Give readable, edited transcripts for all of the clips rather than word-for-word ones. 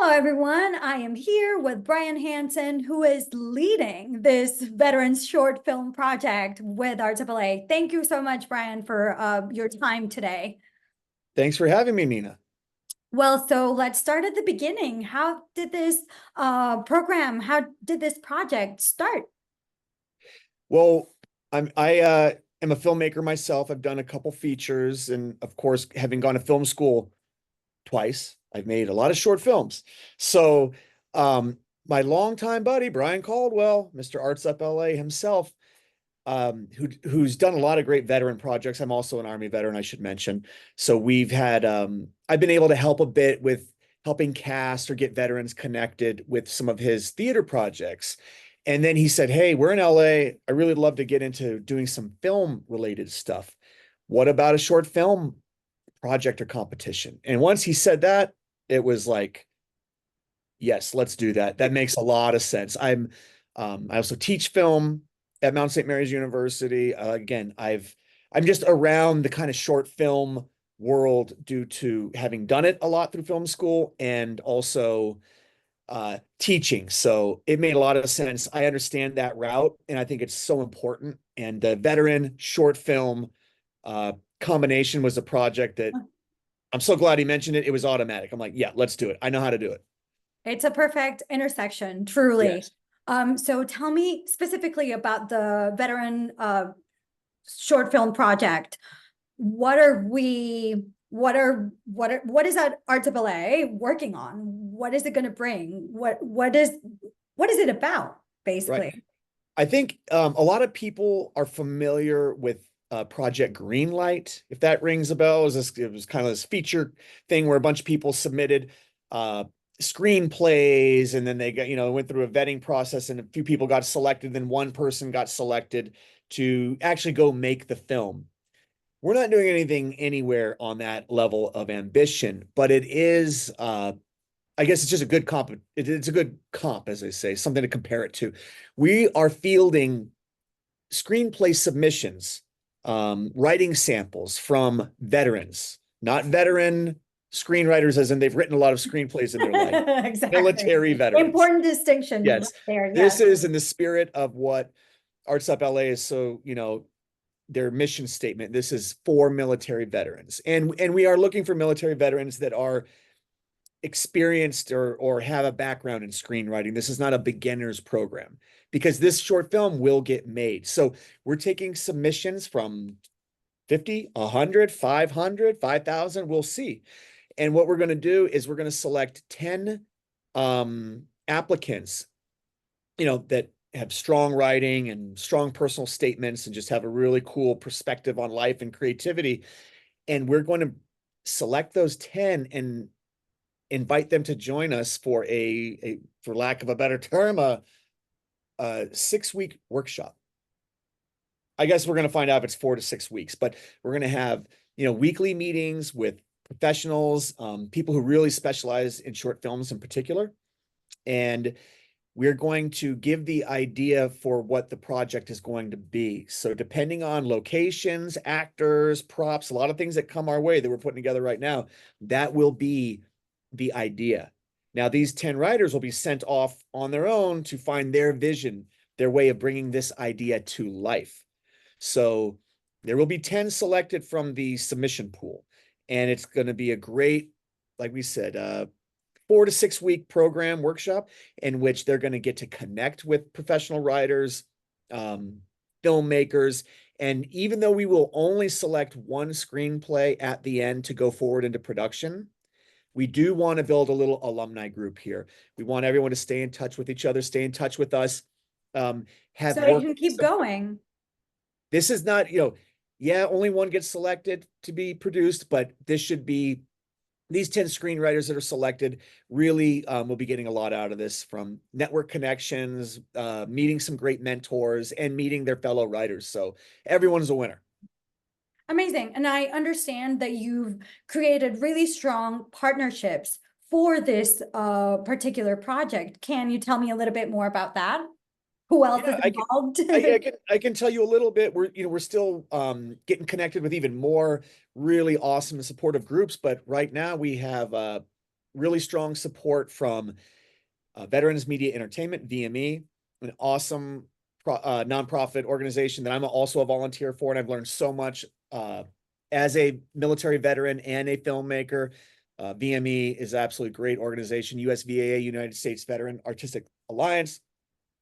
Hello, everyone. I am here with Brian Hanson, who is leading this Veterans Short Film Project with RAAA. Thank you so much, Brian, for your time today. Thanks for having me, Nina. Well, so let's start at the beginning. How did this how did this project start? Well, I am a filmmaker myself. I've done a couple features, and of course, having gone to film school twice, I've made a lot of short films. So, my longtime buddy Brian Caldwell, Mr. Arts Up LA himself, who's done a lot of great veteran projects. I'm also an Army veteran, I should mention. So we've had I've been able to help a bit with helping cast or get veterans connected with some of his theater projects. And then he said, "Hey, we're in LA. I really love to get into doing some film related stuff. What about a short film project or competition?" And once he said that, it was like, yes, let's do that. That makes a lot of sense. I also teach film at Mount St. Mary's University. Again, I'm just around the kind of short film world due to having done it a lot through film school and also teaching. So it made a lot of sense. I understand that route, and I think it's so important. And the veteran short film combination was a project that I'm so glad he mentioned it. It was automatic. I'm like, yeah, let's do it. I know how to do it. It's a perfect intersection, truly. Yes. So tell me specifically about the veteran short film project. What is that RAAA working on? What is it going to bring? What is it about, Right. basically? I think a lot of people are familiar with Project Greenlight, if that rings a bell. It was kind of this feature thing where a bunch of people submitted uh, screenplays, and then they got, went through a vetting process, and a few people got selected, then one person got selected to actually go make the film. We're not doing anything anywhere on that level of ambition, but it is I guess it's just a good comp. It's a good comp, as they say, something to compare it to. We are fielding screenplay submissions, writing samples from veterans, not veteran screenwriters, as in they've written a lot of screenplays in their life. Exactly. Military veterans. Important distinction right Yes. there. This Yes. is in the spirit of what Arts Up LA is. So, their mission statement. This is for military veterans. And we are looking for military veterans that are experienced or have a background in screenwriting. This is not a beginner's program because this short film will get made. So we're taking submissions from 50, 100, 500, 5,000. We'll see. And what we're going to do is we're going to select 10 applicants, that have strong writing and strong personal statements and just have a really cool perspective on life and creativity. And we're going to select those 10 and invite them to join us for for lack of a better term, a 6-week workshop. I guess we're going to find out if it's 4 to 6 weeks, but we're going to have, weekly meetings with professionals, people who really specialize in short films in particular. And we're going to give the idea for what the project is going to be. So depending on locations, actors, props, a lot of things that come our way that we're putting together right now, that will be the idea. Now, these 10 writers will be sent off on their own to find their vision, their way of bringing this idea to life. So there will be 10 selected from the submission pool. And it's going to be a great, like we said, 4 to 6 week program workshop in which they're going to get to connect with professional writers, filmmakers. And even though we will only select one screenplay at the end to go forward into production, we do want to build a little alumni group here. We want everyone to stay in touch with each other, stay in touch with us. So you can keep going. This is not, yeah, only one gets selected to be produced, but this should be these 10 screenwriters that are selected really will be getting a lot out of this, from network connections, meeting some great mentors, and meeting their fellow writers. So everyone's a winner. Amazing. And I understand that you've created really strong partnerships for this particular project. Can you tell me a little bit more about that? Who else is involved? I can tell you a little bit. We're still getting connected with even more really awesome and supportive groups. But right now we have really strong support from Veterans Media Entertainment, VME, an awesome nonprofit organization that I'm also a volunteer for, and I've learned so much as a military veteran and a filmmaker. VME is absolutely great organization. USVAA, United States Veteran Artistic Alliance,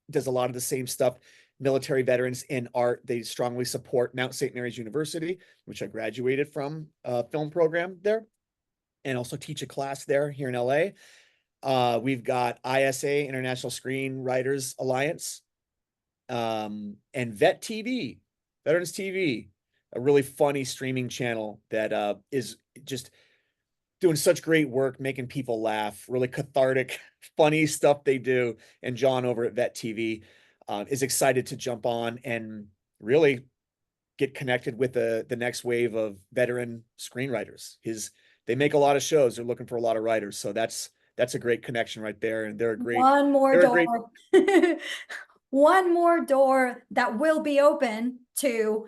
does a lot of the same stuff. Military veterans in art, they strongly support Mount St. Mary's University, which I graduated from a film program there, and also teach a class there here in LA. We've got ISA, International Screenwriters Alliance, and Vet TV, Veterans TV, a really funny streaming channel that is just doing such great work, making people laugh, really cathartic, funny stuff they do. And John over at Vet TV is excited to jump on and really get connected with the next wave of veteran screenwriters. They make a lot of shows. They're looking for a lot of writers. So that's a great connection right there. And One more they're a door. great, One more door that will be open to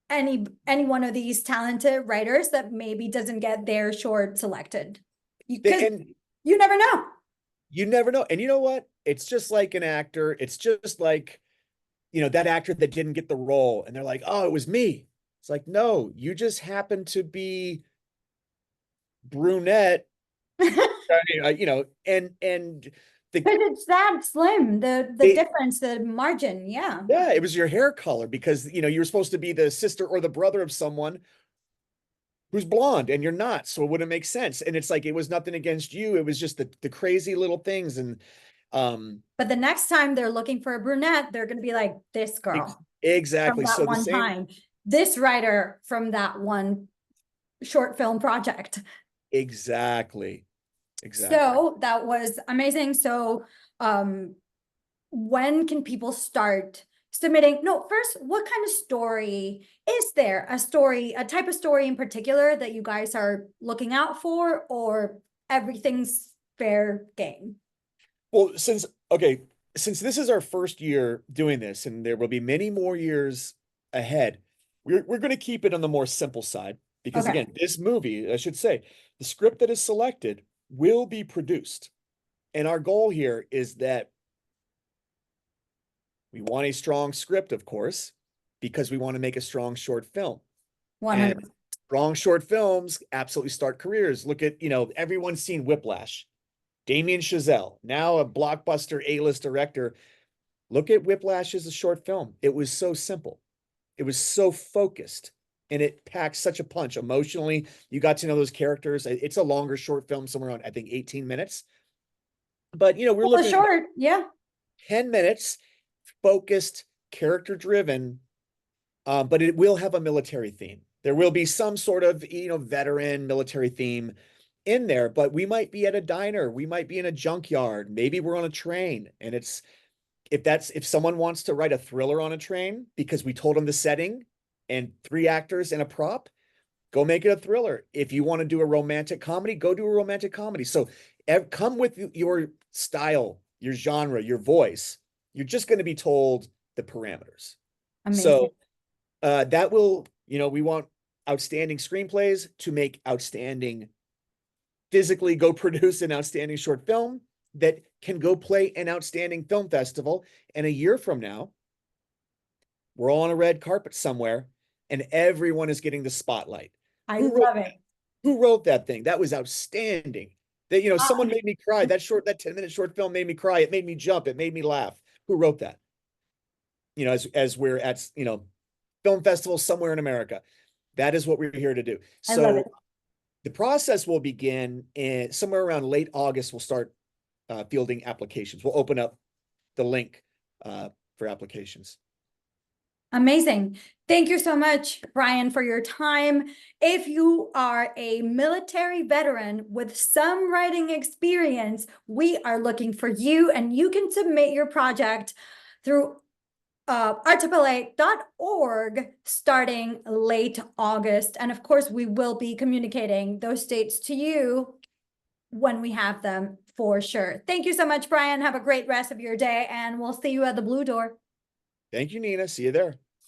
any one of these talented writers that maybe doesn't get their short selected. Because and you never know. you never know. And you know what? It's just like an actor. It's just like, that actor that didn't get the role and they're like, oh, it was me. It's like, no, you just happen to be brunette, and But it's that slim, the difference, the margin, yeah. Yeah, it was your hair color because you were supposed to be the sister or the brother of someone who's blonde and you're not, so it wouldn't make sense. And it's like it was nothing against you. It was just the crazy little things. And but the next time they're looking for a brunette, they're gonna be like, this girl. Exactly. From that So one time. This writer from that one short film project. Exactly. So that was amazing. So when can people start submitting? No, first, what kind of story is there? A type of story in particular that you guys are looking out for, or everything's fair game? Well, since this is our first year doing this, and there will be many more years ahead, we're going to keep it on the more simple side because again, this movie, I should say, the script that is selected will be produced. And our goal here is that we want a strong script, of course, because we want to make a strong short film. 100%. And strong short films absolutely start careers. Look at, everyone's seen Whiplash. Damien Chazelle, now a blockbuster A-list director. Look at Whiplash as a short film. It was so simple. It was so focused. And it packed such a punch emotionally. You got to know those characters. It's a longer short film, somewhere around, I think, 18 minutes. But, we're looking short, yeah. 10 minutes, focused, character-driven, but it will have a military theme. There will be some sort of, veteran military theme in there, but we might be at a diner. We might be in a junkyard. Maybe we're on a train. And if someone wants to write a thriller on a train because we told them the setting and 3 actors and a prop, go make it a thriller. If you want to do a romantic comedy, go do a romantic comedy. So come with your style, your genre, your voice. You're just going to be told the parameters. Amazing. So that will, we want outstanding screenplays to make outstanding, physically go produce an outstanding short film that can go play an outstanding film festival. And a year from now, we're all on a red carpet somewhere and everyone is getting the spotlight. I love it. Who wrote that thing? That was outstanding. That, someone made me cry. That 10-minute short film made me cry. It made me jump. It made me laugh. Who wrote that? As we're at, film festivals somewhere in America. That is what we're here to do. So the process will begin in somewhere around late August. We'll start fielding applications. We'll open up the link for applications. Amazing. Thank you so much, Brian, for your time. If you are a military veteran with some writing experience, we are looking for you, and you can submit your project through rAAA.org starting late August. And of course, we will be communicating those dates to you when we have them for sure. Thank you so much, Brian. Have a great rest of your day, and we'll see you at the Blue Door. Thank you, Nina. See you there.